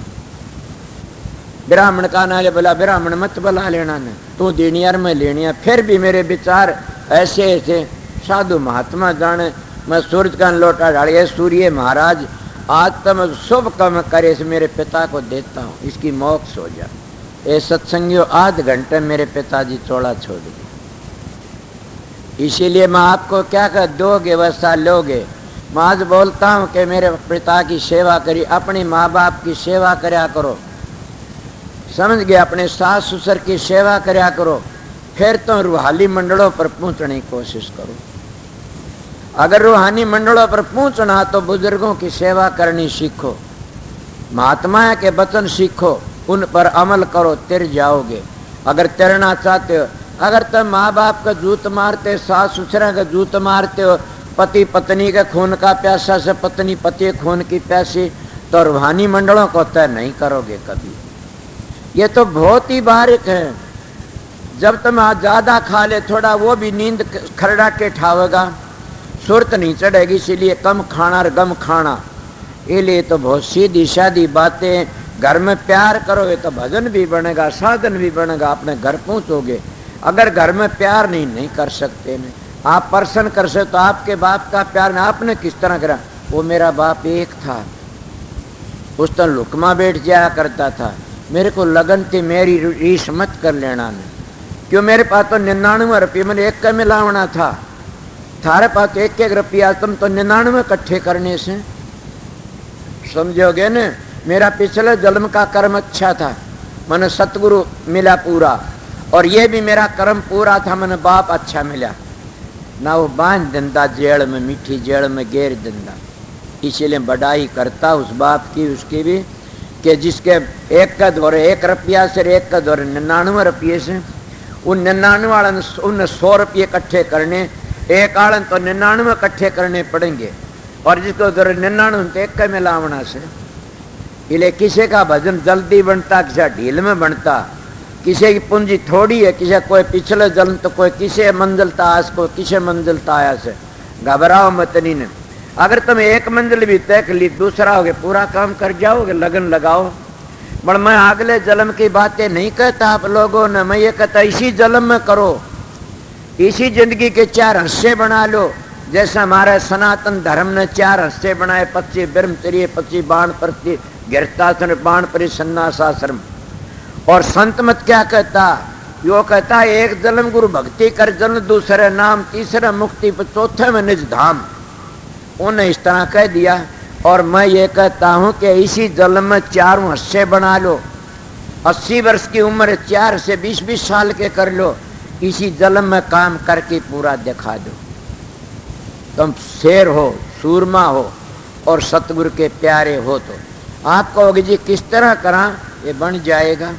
ब्राह्मण का नाले बोला ब्राह्मण मत बुला लेना न, तू दीनियर में लेनिया। फिर भी मेरे विचार ऐसे थे, साधु महात्मा जाने। मैं सूरज का लोटा डालिए, सूर्य महाराज आज तो मैं शुभ कर्म करे से मेरे पिता को देता हूँ, इसकी मोक्ष हो जा। ये सत्संगियों आध घंटे मेरे पिताजी चौड़ा छोड़ दिए। इसीलिए मैं आपको क्या कर दोगे वैसा लोगे। मैं आज बोलता हूँ कि मेरे पिता की सेवा करी, अपनी माँ बाप की सेवा करया करो। समझ गए? अपने सास ससुर की सेवा करया करो। फिर तो रूहाली मंडलों पर पहुँचने की कोशिश करो। अगर रूहानी मंडलों पर पहुंचना तो बुजुर्गों की सेवा करनी सीखो, महात्मा के वचन सीखो, उन पर अमल करो, तिर जाओगे। अगर तैरना चाहते हो, अगर तुम माँ बाप का जूत मारते, सास ससुरा का जूत मारते हो, पति पत्नी के खून का प्यासा से पत्नी पति खून की प्यासी, तो रूहानी मंडलों को तय नहीं करोगे कभी। ये तो बहुत ही बारीक है। जब तुम ज्यादा खा ले थोड़ा, वो भी नींद खरड़ा के ठावेगा, सुरत नहीं चढ़ेगी, इसीलिए कम खाना और गम खाना। इसलिए तो बहुत सीधी सादी बातें। घर में प्यार करोगे तो भजन भी बनेगा, साधन भी बनेगा, अपने घर पहुंचोगे। अगर घर में प्यार नहीं कर सकते नहीं, आप प्रसन्न कर सकते तो आपके बाप का प्यार आपने किस तरह करा। वो मेरा बाप एक था, उस तरह लुकमा बैठ जाया करता था, मेरे को लगन थी, मेरी रीस मत कर लेना ने, क्यों मेरे पास तो 99 रुपये मैंने एक का मिलावना था, थारे पास तो 1-1 रुपया, तुम तो 99 इकट्ठे करने से समझोगे न। मेरा पिछले जन्म का कर्म अच्छा था, मैंने सतगुरु मिला पूरा, और ये भी मेरा कर्म पूरा था, मैंने बाप अच्छा मिला ना। वो बांध दिंदा जेल में, मीठी जेल में गेर दिंदा। इसीलिए बढ़ाई करता उस बाप की, उसकी भी, कि जिसके एक का दौरे 1 रुपया से, एक का दौरे 99 रुपये से, उन 99 वाले उन 100 रुपये इकट्ठे करने, एक आलन तो 99 इकट्ठे करने पड़ेंगे, और जिसको दौरे 99 तो एक का मिलावना से। इसलिए किसी का भजन जल्दी बनता, किसी ढील में बनता, किसी की पूंजी थोड़ी है, किसी कोई पिछले जन्म तो कोई किसी मंजिल तास को किसी मंजिल ताया से। घबराओ मत नहीं ने। अगर तुम एक मंजिल भी तय कर ली, दूसरा होगे, पूरा काम कर जाओगे, लगन लगाओ। पर मैं अगले जन्म की बातें नहीं कहता आप लोगों ने, मैं ये कहता इसी जन्म में करो, इसी जिंदगी के 4 हिस्से बना लो। जैसे हमारे सनातन धर्म ने 4 हिस्से बनाए, 25 ब्रह्मचर्य, 25 बाणप्रति गृहस्थाश्रम, बाणप्रति संन्यासाश्रम। और संत मत क्या कहता, यो कहता एक जन्म गुरु भक्ति कर, जन्म दूसरे नाम, तीसरे मुक्ति, पर चौथे में निज धाम। उन्हें इस तरह कह दिया। और मैं ये कहता हूं कि इसी जन्म में 4 हिस्से बना लो। 80 वर्ष की उम्र 4 से 20-20 साल के कर लो, इसी जन्म में काम करके पूरा दिखा दो। तुम शेर हो, सूरमा हो और सतगुरु के प्यारे हो, तो आप कहोगे जी किस तरह करा, ये बन जाएगा।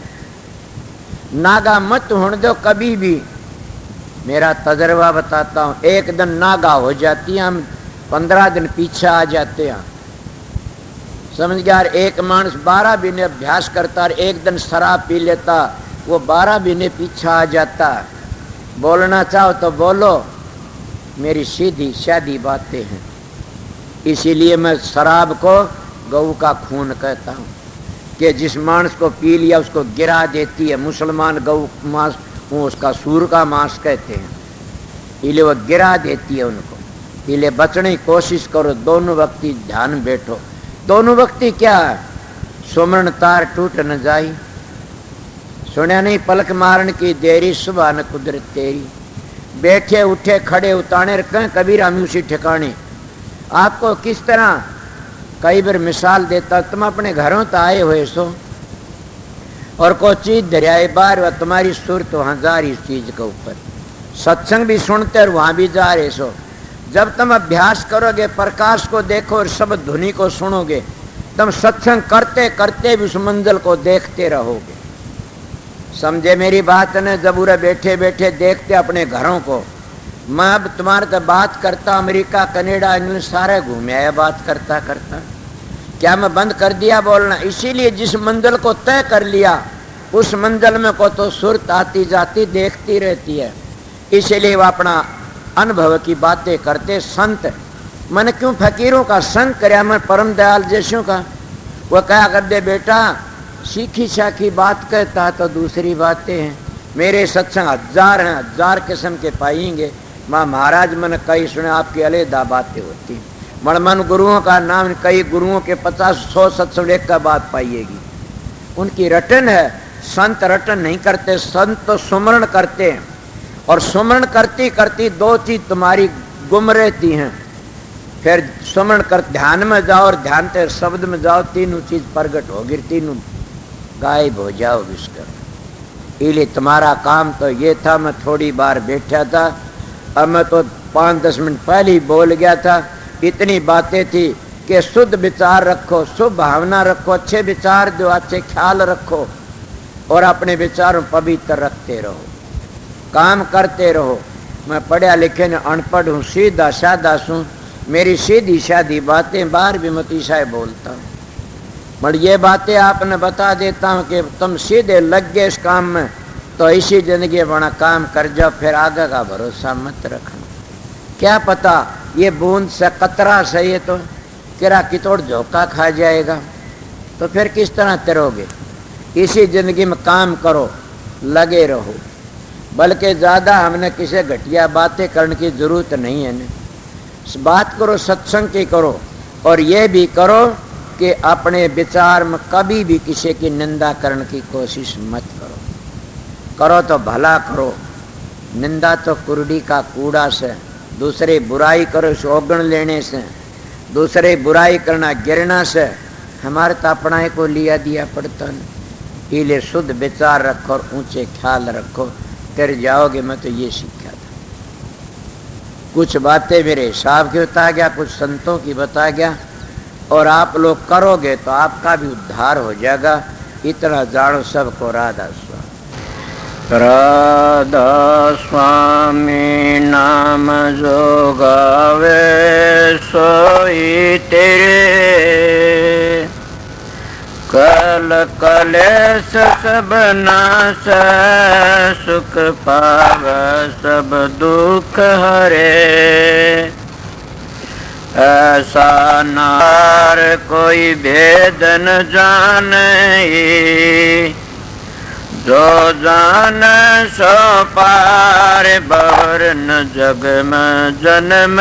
नागा मत होने दो कभी भी। मेरा तजर्बा बताता हूं, एक दिन नागा हो जाती है, हम 15 दिन पीछे आ जाते हैं। समझ गया। एक मानस 12 महीने अभ्यास करता और एक दिन शराब पी लेता, वो 12 महीने पीछे आ जाता। बोलना चाहो तो बोलो, मेरी सीधी सादी बातें हैं। इसीलिए मैं शराब को गऊ का खून कहता हूँ, कि जिस मांस को पी लिया उसको गिरा देती है। मुसलमान गऊ मांस, वो उसका सूर का मांस कहते हैं, इसलिए वो गिरा देती है उनको। इसलिए बचने की कोशिश करो, दोनों वक्ती ध्यान बैठो। दोनों वक्ती क्या है, सुमरण तार टूट न जाई, सुनया नहीं पलक मारन की देरी, सुबह न कुदरत तेरी। बैठे उठे खड़े उताने रखें कबीर हम उसी ठिकाने। आपको किस तरह कई बार मिसाल देता, तुम अपने घरों तो आए हुए सो और कोई चीज दरियाए बाहर, वह तुम्हारी सुरत वहां जा रही इस चीज के ऊपर। सत्संग भी सुनते और वहां भी जा रहे सो। जब तुम अभ्यास करोगे, प्रकाश को देखो और सब ध्वनि को सुनोगे, तुम सत्संग करते करते भी उस मंजिल को देखते रहोगे। समझे मेरी बात ने। जब पूरे बैठे बैठे देखते अपने घरों को। मैं अब तुम्हारे से बात करता, अमेरिका कनाडा इंग्लैंड सारे घूमे आया बात करता करता। क्या मैं बंद कर दिया बोलना? इसीलिए जिस मंजिल को तय कर लिया, उस मंजिल में को तो सुरत आती जाती देखती रहती है। इसीलिए वो अपना अनुभव की बातें करते। संत मैंने क्यों फकीरों का संग कराया, मैं परम दयाल जैसों का। वो क्या कर दे बेटा, सीखी साखी बात कहता तो दूसरी बातें हैं। मेरे सत्संग 1000 हैं, 1000 किस्म के पाएंगे। माँ महाराज मैंने कई सुने, आपकी अलहदा बातें होती। मन गुरुओं का नाम, कई गुरुओं के 50-100 सत्संग एक का बात पाइएगी। उनकी रटन है। संत रटन नहीं करते, संत तो सुमरण करते हैं। और सुमरण करती करती 2 चीज तुम्हारी गुम रहती हैं। फिर सुमरण कर ध्यान में जाओ और ध्यान से शब्द में जाओ, तीनों चीज प्रकट होगी, तीनों गायब हो जाओगे इसका। इसलिए तुम्हारा काम तो ये था। मैं थोड़ी बार बैठा था, अब मैं तो 5-10 मिनट पहले ही बोल गया था। इतनी बातें थी कि शुद्ध विचार रखो, शुभ भावना रखो, अच्छे विचार दो, अच्छे ख्याल रखो और अपने विचारों पवित्र रखते रहो, काम करते रहो। मैं पढ़ा लिखे न अनपढ़ हूँ, सीधा साधा हूँ, मेरी सीधी साधी बातें बाहर भी मतीसा बोलता हूँ। पर ये बातें आपने बता देता हूँ कि तुम सीधे लग गए इस काम में तो इसी जिंदगी बड़ा काम कर जाओ, फिर आगे का भरोसा मत रखना। क्या पता ये बूंद से कतरा से ये तो किरा कितोड़ झोंका खा जाएगा, तो फिर किस तरह तैरोगे। इसी जिंदगी में काम करो, लगे रहो, बल्कि ज़्यादा हमने किसी घटिया बातें करने की जरूरत नहीं है न। बात करो सत्संग की करो, और ये भी करो कि अपने विचार में कभी भी किसी की निंदा करने की कोशिश मत करो। करो तो भला करो, निंदा तो कुर्डी का कूड़ा से, दूसरे बुराई करो शोगण लेने से, दूसरे बुराई करना गिरना से, हमारे तो अपना को लिया दिया पड़ता नहीं। इले शुद्ध विचार रखो और ऊंचे ख्याल रखो, फिर जाओगे। मैं तो ये सीखा था। कुछ बातें मेरे हिसाब की बता गया, कुछ संतों की बता गया, और आप लोग करोगे तो आपका भी उद्धार हो जाएगा। इतना जानो सबको। राधा स्वामी। राधा स्वामी नाम जो गावे सोई तेरे, कल कलेश सब नाश सुख पाव सब दुख हरे। ऐसा नार कोई भेद न जाने, जो जान सो पार बर न जग में जन्म।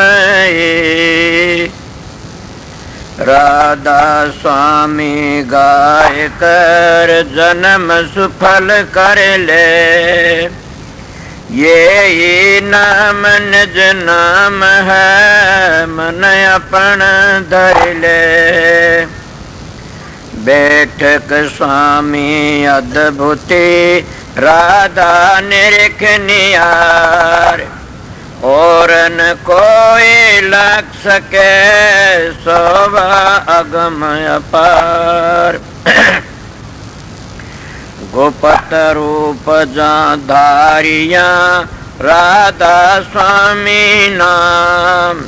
राधा स्वामी गाय कर जन्म सुफल कर ले, ये ही नाम निज नाम है मन अपन धर ले। बैठक स्वामी अद्भुति राधा निरख नियार, और न कोई लग सके शोभा अगम अपार। गोपत रूप जा धारिया राधा स्वामी नाम,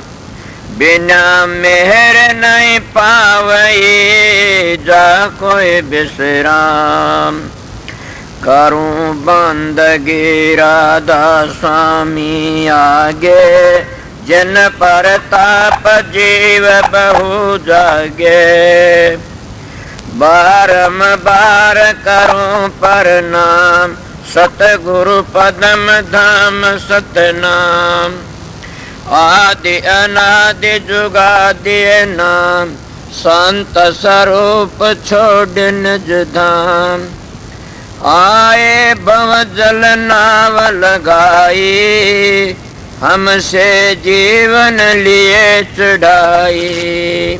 बिना मेहर नहीं पावई जा कोई विश्राम। करूं बंदगी राधा स्वामी आगे, जिन पर ताप जीव बहु जागे। बारंबार करूं प्रणाम, सतगुरु पदम धाम सतनाम। आदि अनादि जुगादि नाम, संत स्वरूप छोड़ निज धाम। आए भव जल नाव लगाई, हमसे जीवन लिए चढ़ाई।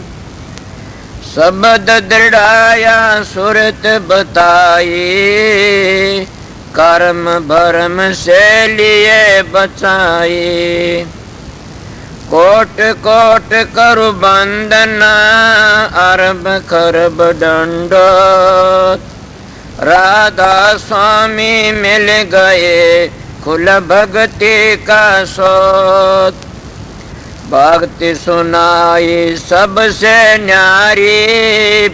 शब्द दृढ़ाया सुरत बताई, कर्म भरम से लिए बचाई। कोट कोट करु बंदना, अरब खरब दंडोत। राधा स्वामी मिल गए खुल भक्ति का सोत। भक्ति सुनाई सबसे न्यारी,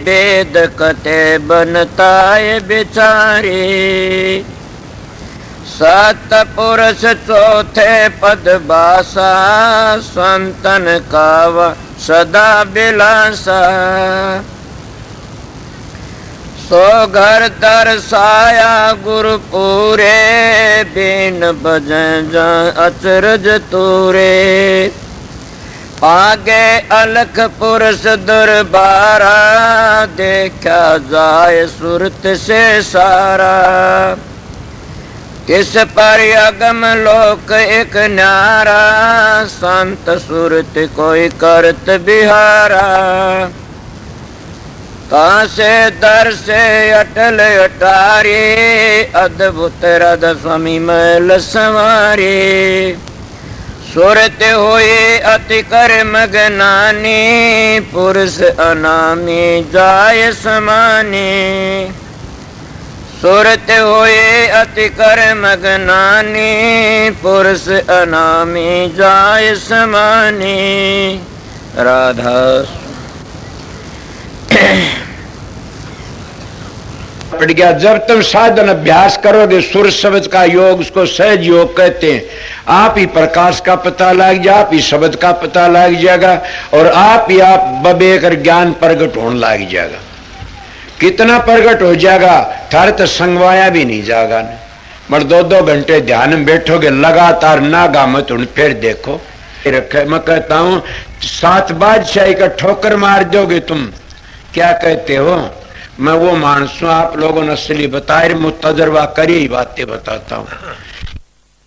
वेद कथे बनताए बिचारी। सतपुरुष चौथे पद बासा, संतन कावा सदा बिलासा। सो घर दर्शाया गुरु पूरे, बिन बजन अचरज तूरे। आगे अलख पुरुष दरबारा, देखा जाए सुरत से सारा। किस पर अगम लोक एक न्यारा, संत सुरत कोई करत बिहारा। कहाँ से दर से अटल अटारी, अद्भुत राधा स्वामी मैल सवारी। सुरत होए अति कर मगनानी, पुरुष अनामी जाय समानी। सुरत होए अति कर मगनानी, पुरुष अनामी जाय समानी। राधा पड़ गया। जब तुम साधन अभ्यास करोगे, सुर शब्द का योग, उसको सहज योग कहते हैं, आप ही प्रकाश का पता लग जाए, आप ही शब्द का पता लग जाएगा और आप ही आप बबेकर ज्ञान प्रगट होने लग जाएगा। कितना प्रगट हो जाएगा, थारे तो संगवाया भी नहीं जाएगा। मगर 2-2 घंटे ध्यान में बैठोगे लगातार, नागा मत उन फिर देखो रखे। मैं कहता हूं 7 बादशाही का ठोकर मार दोगे तुम। क्या कहते हो? मैं वो मानस हूं, आप लोगों ने असली बताए, मैं तजर्बा करी ही बातें बताता हूं।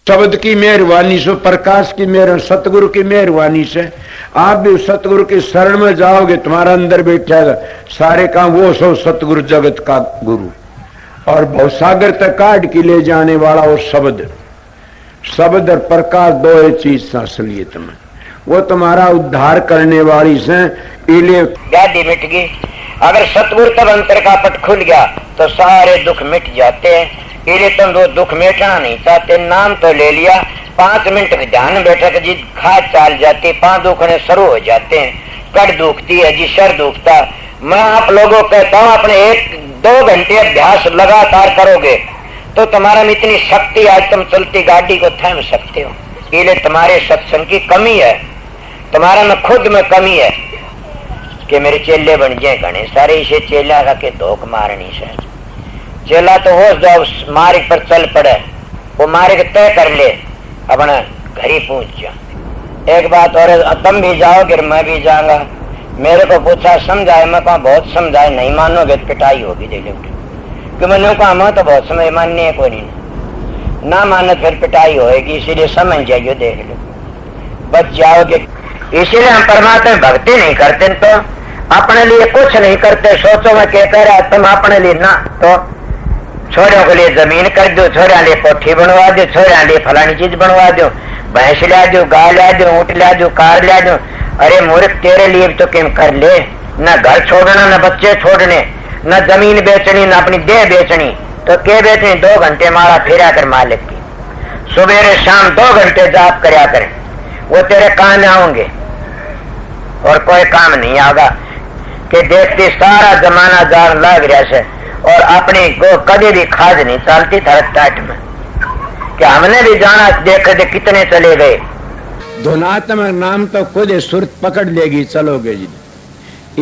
शब्द की मेहरबानी से, प्रकाश की मेहर, सतगुरु की मेहरबानी से आप भी सतगुरु की शरण में जाओगे, तुम्हारा अंदर बैठेगा सारे काम वो सो सतगुरु जगत का गुरु और भवसागर तक काट के ले जाने वाला वो शब्द। शब्द और प्रकाश दो ही चीज असलियत में, वो तुम्हारा उद्धार करने वाली से। इले गाड़ी मिट गई। अगर सतगुरु तब अंतर का पट खुल गया तो सारे दुख मिट जाते हैं। इले तुम वो दुख मिटना नहीं चाहते, नाम तो ले लिया, 5 मिनट के ध्यान बैठक जी खाद चाल जाती, 5 दुखने शुरू हो जाते हैं। कड़ दुखती है जी, सर दुखता। मैं आप लोगों को कहता हूँ, अपने 1-2 घंटे अभ्यास लगातार करोगे तो तुम्हारा में इतनी शक्ति, आज तुम चलती गाड़ी को थाम सकते हो। इले तुम्हारे सत्संग की कमी है, तुम्हारा में खुद में कमी है कि मेरे चेले बन जाए घने सारे। इसे चेला का के धोख मारनी से चेला तो हो जाओ, मार्ग पर चल पड़े, वो मार्ग तय कर ले, अपना घर ही पहुंच जा। एक बात और, तुम भी जाओगे मैं भी जाऊंगा। मेरे को पूछा समझाए, मैं कहा बहुत समझाए, नहीं मानोगे तो पिटाई होगी दे लोगे। कि मैंने कहा मैं तो बहुत समय मानने है, कोई नहीं ना मानो फिर पिटाई होगी, इसीलिए समझ जाइए, देख लो बच जाओगे। इसीलिए हम परमात्मा में भक्ति नहीं करते तो अपने लिए कुछ नहीं करते। सोचो मैं क्या कह रहा, तुम अपने लिए ना तो छोरों के लिए जमीन कर दो, छोरा लिए कोठी बनवा दो, छोरा लिए फलानी चीज बनवा दो, भैंस ला दो, गाय ला दो, ऊँट ला दो, कार ला दो। अरे मूर्ख, तेरे लिए तो क्यों कर ले, न घर छोड़ना, न बच्चे छोड़ने, न जमीन बेचनी, न अपनी देह बेचनी, तो क्या बेचनी? 2 घंटे मारा फेरा कर मालिक की, सुबह शाम 2 घंटे जाप करया करें, वो तेरे काम आएंगे और कोई काम नहीं आगा। कि देखती सारा जमाना जान लग रहा से और अपनी को कभी भी खाद नहीं चलती था टाट में, कि हमने भी जाना, देख दे कितने चले गए। धुनात्मक नाम तो खुद सुरत पकड़ लेगी, चलोगे जी।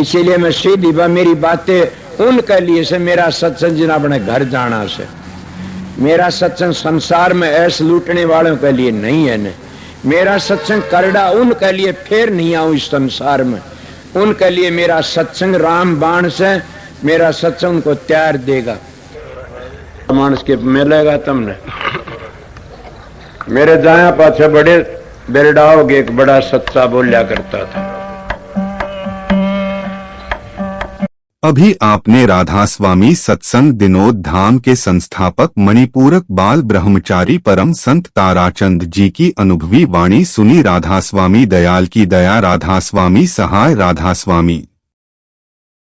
इसीलिए मैं सीधी मेरी बातें उनके लिए से, मेरा सत्संग जिन अपने घर जाना से, मेरा सत्संग संसार में ऐसे लूटने वालों के लिए नहीं है न। मेरा सत्संग करड़ा उनके लिए फिर नहीं आऊं इस संसार में, उनके लिए मेरा सत्संग राम बाण से, मेरा सत्संग को त्यार देगा। मानस के मिलेगा तुमने। मेरे जाया पाछे बड़े बेरडाओगे, एक बड़ा सच्चा बोलिया करता था। अभी आपने राधा स्वामी सत्संग दिनोद धाम के संस्थापक मणिपूरक बाल ब्रह्मचारी परम संत ताराचंद जी की अनुभवी वाणी सुनी। राधा स्वामी दयाल की दया, राधा स्वामी सहाय, राधा स्वामी।